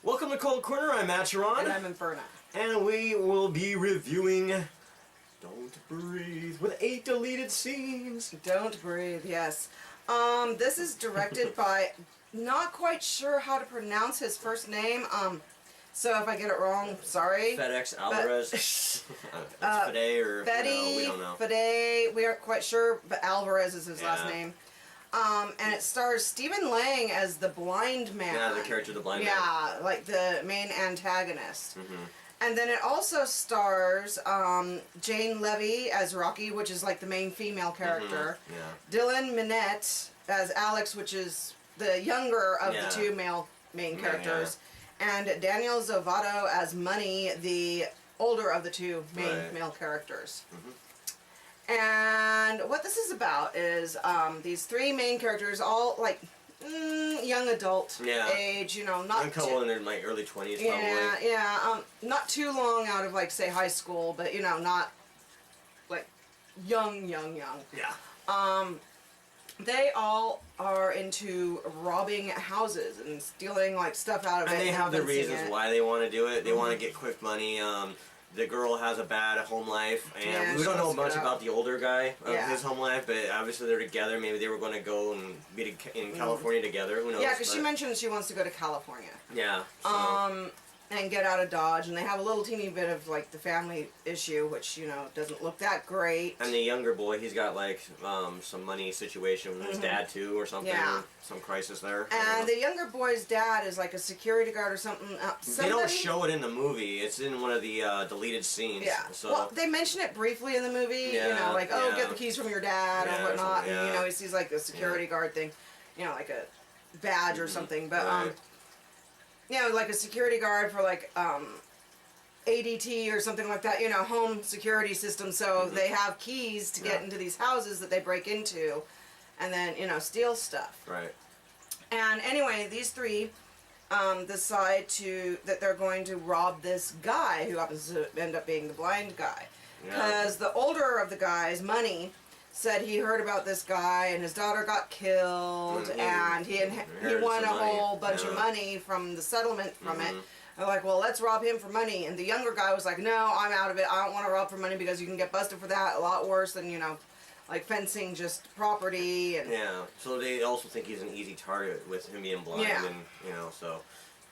Welcome to Cold Corner, I'm Acheron. And I'm Inferna. And we will be reviewing Don't Breathe with 8 deleted scenes. Don't Breathe, yes. This is directed by, not quite sure how to pronounce his first name. So if I get it wrong, sorry. FedEx Alvarez. It's Fede or Fede, no, we don't know. Fede, we aren't quite sure, but Alvarez is his last name. And it stars Stephen Lang as the blind man. Yeah, the character, the blind man. Yeah, like the main antagonist. Mm-hmm. And then it also stars Jane Levy as Rocky, which is like the main female character. Mm-hmm. Yeah. Dylan Minnette as Alex, which is the younger of the two main characters. Yeah. And Daniel Zovato as Money, the older of the two main male characters. Mm-hmm. And what this is about is these three main characters, all like young adult age, you know, not a couple in their like early 20s probably. Yeah, not too long out of like say high school, but you know, not like young. Yeah. They all are into robbing houses and stealing like stuff out of it. And they have their reasons why they want to do it. They want to get quick money. The girl has a bad home life, and we don't know much about the older guy of his home life, but obviously they're together. Maybe they were going to go and be in California together. Who knows? Yeah, because she mentioned she wants to go to California. Yeah. So. And get out of Dodge, and they have a little teeny bit of like the family issue, which you know doesn't look that great. And the younger boy, he's got like some money situation with his dad too, or something. Yeah. Some crisis there. And the younger boy's dad is like a security guard or something. They don't show it in the movie. It's in one of the deleted scenes. Yeah. So. Well, they mention it briefly in the movie. Yeah, you know, like get the keys from your dad or whatnot, and you know he sees like a security guard thing, you know, like a badge or something, but you know, like a security guard for like ADT or something like that, you know, home security system. So they have keys to get into these houses that they break into and then, you know, steal stuff. Right. And anyway, these three decide that they're going to rob this guy who happens to end up being the blind guy. Because the older of the guys, Money, said he heard about this guy and his daughter got killed and he won a whole bunch of money from the settlement from it. They're like, well, let's rob him for money. And the younger guy was like, no, I'm out of it. I don't want to rob for money because you can get busted for that a lot worse than, you know, like fencing just property. And yeah, so they also think he's an easy target with him being blind and, you know, so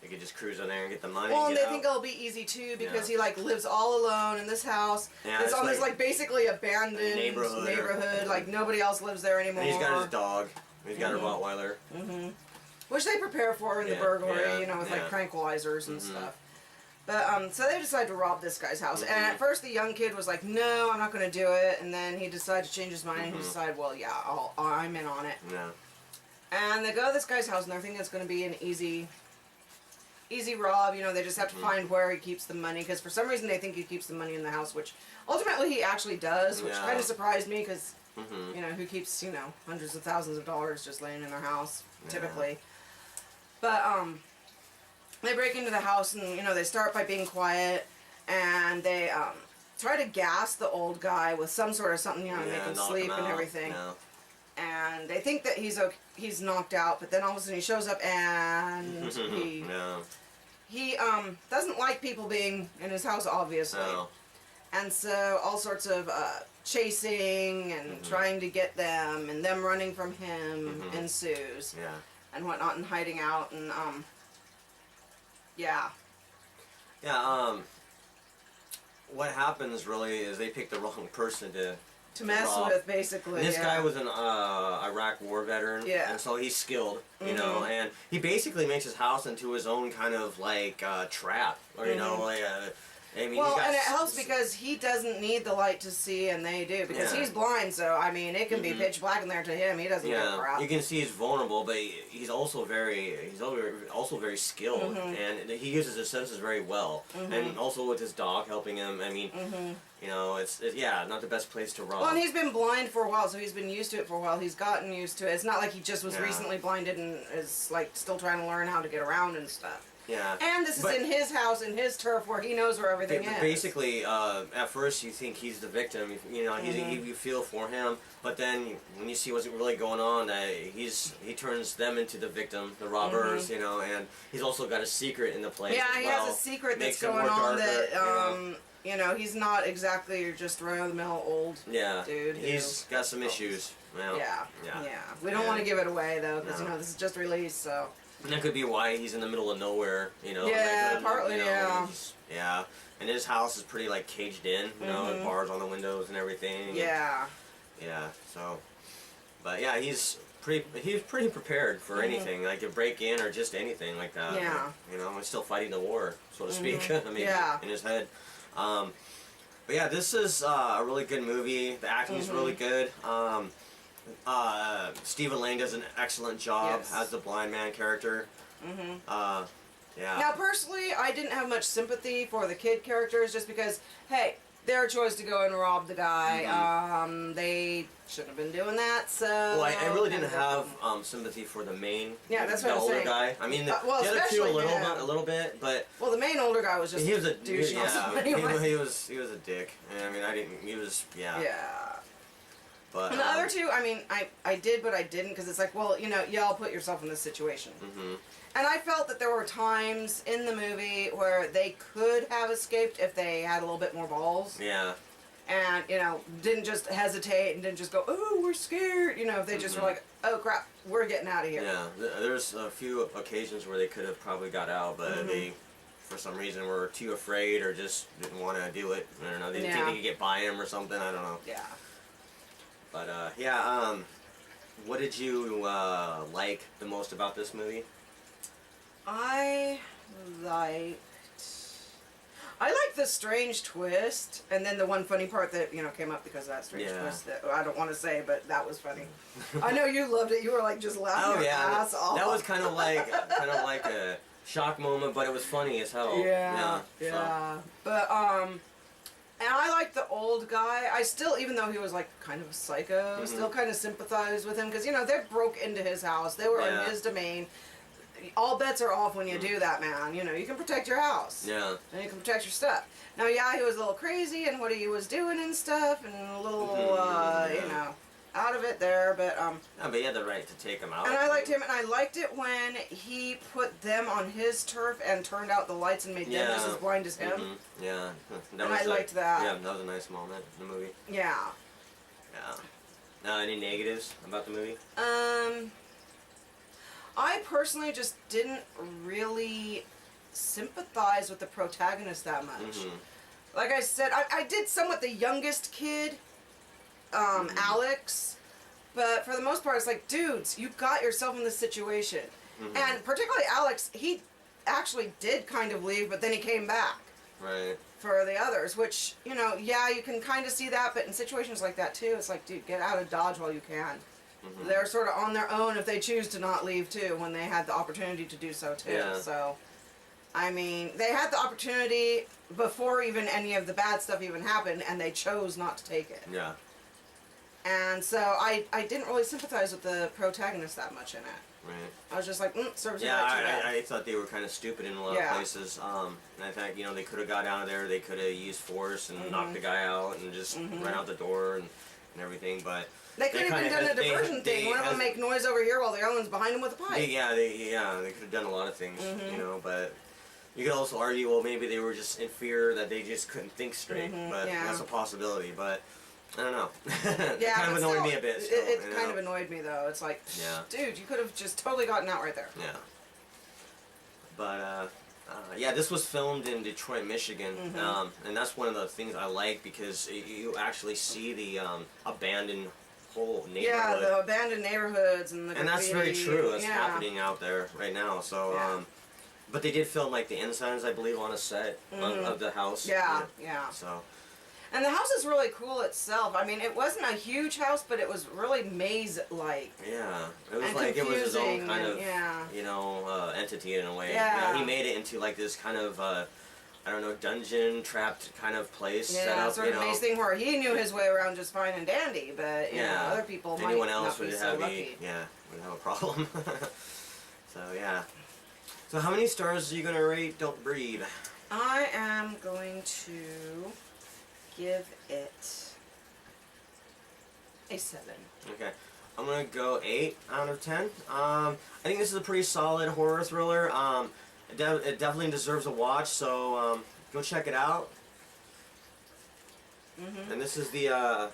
they could just cruise on there and get the money. Well, and they think it'll be easy too because he like lives all alone in this house. Yeah, it's on this like basically abandoned neighborhood. Like nobody else lives there anymore. And he's got his dog. He's got a Rottweiler. Which they prepare for in the burglary, you know, with like tranquilizers and stuff. But so they decide to rob this guy's house. And at first the young kid was like, no, I'm not going to do it. And then he decided to change his mind and he decided, well, yeah, I'm in on it. Yeah. And they go to this guy's house and they're thinking it's going to be an easy rob. You know, they just have to find where he keeps the money because for some reason they think he keeps the money in the house, which ultimately he actually does, which kind of surprised me because you know, who keeps, you know, hundreds of thousands of dollars just laying in their house typically. But they break into the house and, you know, they start by being quiet and they try to gas the old guy with some sort of something, you know, to make him sleep and everything. And they think that he's knocked out, but then all of a sudden he shows up and he doesn't like people being in his house, obviously. And so all sorts of chasing and trying to get them and them running from him ensues and whatnot and hiding out and what happens really is they pick the wrong person to mess rob. with, basically. And this guy was an Iraq war veteran, and so he's skilled, you know, and he basically makes his house into his own kind of like trap, or you know, like I mean, well, and it helps because he doesn't need the light to see, and they do because he's blind. So I mean, it can be pitch black in there to him. He doesn't get crap. You can see he's vulnerable, but he's also very skilled, and he uses his senses very well. And also with his dog helping him, I mean, you know, it's not the best place to rob. Well, and he's been blind for a while, so he's been used to it for a while. He's gotten used to it. It's not like he just was recently blinded and is like still trying to learn how to get around and stuff. Yeah. And this is in his house, in his turf, where he knows where everything is. Basically, at first you think he's the victim. You know, you feel for him, but then when you see what's really going on, he turns them into the victim, the robbers. You know, and he's also got a secret in the place. Yeah, as he well. has a secret that's Makes it going more on darker, that you know, he's not exactly your just run-of-the-mill old dude. He's got some issues. Well, yeah. We don't want to give it away though, because you know this is just released, so. And that could be why he's in the middle of nowhere, you know. Yeah, like, partly, you know, yeah. Yeah, and his house is pretty like caged in, you know, with bars on the windows and everything. Yeah. Yeah. So, but yeah, he's pretty prepared for anything, like a break in or just anything like that. Yeah. You know, he's still fighting the war, so to speak. I mean, in his head. But yeah, this is a really good movie. The acting is really good. Stephen Lang does an excellent job as the blind man character. Yeah. Now, personally, I didn't have much sympathy for the kid characters just because, hey, their choice to go and rob the guy. They shouldn't have been doing that. So. Well, I really didn't have sympathy for the main. Yeah, that's what the I'm older saying. guy. I mean, the other two a little bit, but. Well, the main older guy was just. He was a douche. he was a dick. I mean, I didn't. He was Yeah. But, and the other two, I mean, I did, but I didn't, because it's like, well, you know, y'all put yourself in this situation. And I felt that there were times in the movie where they could have escaped if they had a little bit more balls. Yeah. And, you know, didn't just hesitate and didn't just go, oh, we're scared. You know, if they just were like, oh, crap, we're getting out of here. Yeah. There's a few occasions where they could have probably got out, but they, for some reason, were too afraid or just didn't want to do it. I don't know. They didn't think they could get by him or something. I don't know. Yeah. But, what did you like the most about this movie? I liked the strange twist, and then the one funny part that, you know, came up because of that strange twist that I don't want to say, but that was funny. I know you loved it. You were like just laughing your ass off. That was kind of like a shock moment, but it was funny as hell. Yeah. But and I liked the old guy. I still, even though he was like kind of a psycho, still kind of sympathized with him because, you know, they broke into his house. They were in his domain. All bets are off when you do that, man. You know, you can protect your house. Yeah. And you can protect your stuff. Now, yeah, he was a little crazy and what he was doing and stuff, and a little, you know, out of it there, but but he had the right to take him out. And I liked him, and I liked it when he put them on his turf and turned out the lights and made them just as blind as him. Yeah. And I liked that. Yeah, that was a nice moment in the movie. Yeah. Yeah. Any negatives about the movie? I personally just didn't really sympathize with the protagonist that much. Like I said, I did somewhat the youngest kid, Alex, but for the most part, it's like, dudes, you got yourself in this situation. And particularly Alex, he actually did kind of leave, but then he came back. Right. For the others, which, you know, yeah, you can kind of see that, but in situations like that too, it's like, dude, get out of Dodge while you can. They're sort of on their own if they choose to not leave too, when they had the opportunity to do so too. Yeah. So, I mean, they had the opportunity before even any of the bad stuff even happened, and they chose not to take it. Yeah. And so I didn't really sympathize with the protagonist that much in it. Right. I was just like, serves you yeah, right too bad. I thought they were kind of stupid in a lot of places. And I think, you know, they could have got out of there. They could have used force and knocked the guy out and just ran out the door and everything. But they could have even done a diversion thing. One of them make noise over here while the other one's behind him with a pipe. They could have done a lot of things, you know. But you could also argue, well, maybe they were just in fear that they just couldn't think straight. But that's a possibility. But I don't know. It kind of annoyed me a bit. Still, it kind of annoyed me though. It's like, dude, you could have just totally gotten out right there. Yeah. But this was filmed in Detroit, Michigan, and that's one of the things I like because you actually see the abandoned whole neighborhood. Yeah, the abandoned neighborhoods and the graffiti. And that's very true. That's happening out there right now. So, but they did film like the insides, I believe, on a set of the house. Yeah. So. And the house is really cool itself. I mean, it wasn't a huge house, but it was really maze-like. Yeah, it was like it was his own kind of, you know, entity in a way. Yeah. You know, he made it into like this kind of, I don't know, dungeon trapped kind of place. Yeah, set up, sort of maze thing where he knew his way around just fine and dandy, but you know, other people anyone might else not would be have so lucky. would have a problem. So yeah. So how many stars are you gonna rate Don't Breathe? I am going to give it a 7. Okay. I'm gonna go 8 out of 10. I think this is a pretty solid horror thriller. It definitely deserves a watch, so go check it out. And this is the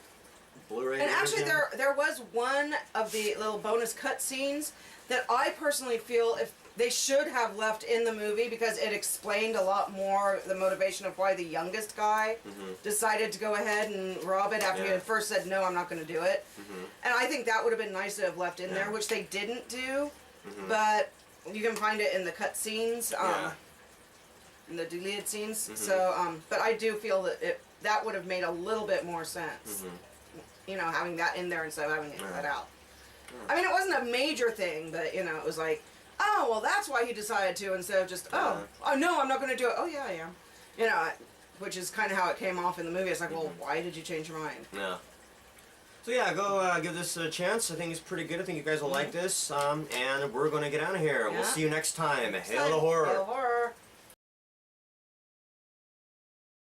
Blu-ray. And actually, version. there was one of the little bonus cut scenes that I personally feel if they should have left in the movie because it explained a lot more the motivation of why the youngest guy decided to go ahead and rob it after he had first said, no, I'm not going to do it. And I think that would have been nice to have left in there, which they didn't do. But you can find it in the cut scenes, in the deleted scenes. So, but I do feel that that would have made a little bit more sense. You know, having that in there instead of having it cut out. I mean, it wasn't a major thing, but, you know, it was like, oh, well, that's why he decided to, instead of just, oh, no, I'm not going to do it. Oh, yeah, I am. You know, which is kind of how it came off in the movie. It's like, well, why did you change your mind? Yeah. So, yeah, go give this a chance. I think it's pretty good. I think you guys will like this. And we're going to get out of here. We'll see you next time. Hail to horror. Hail horror.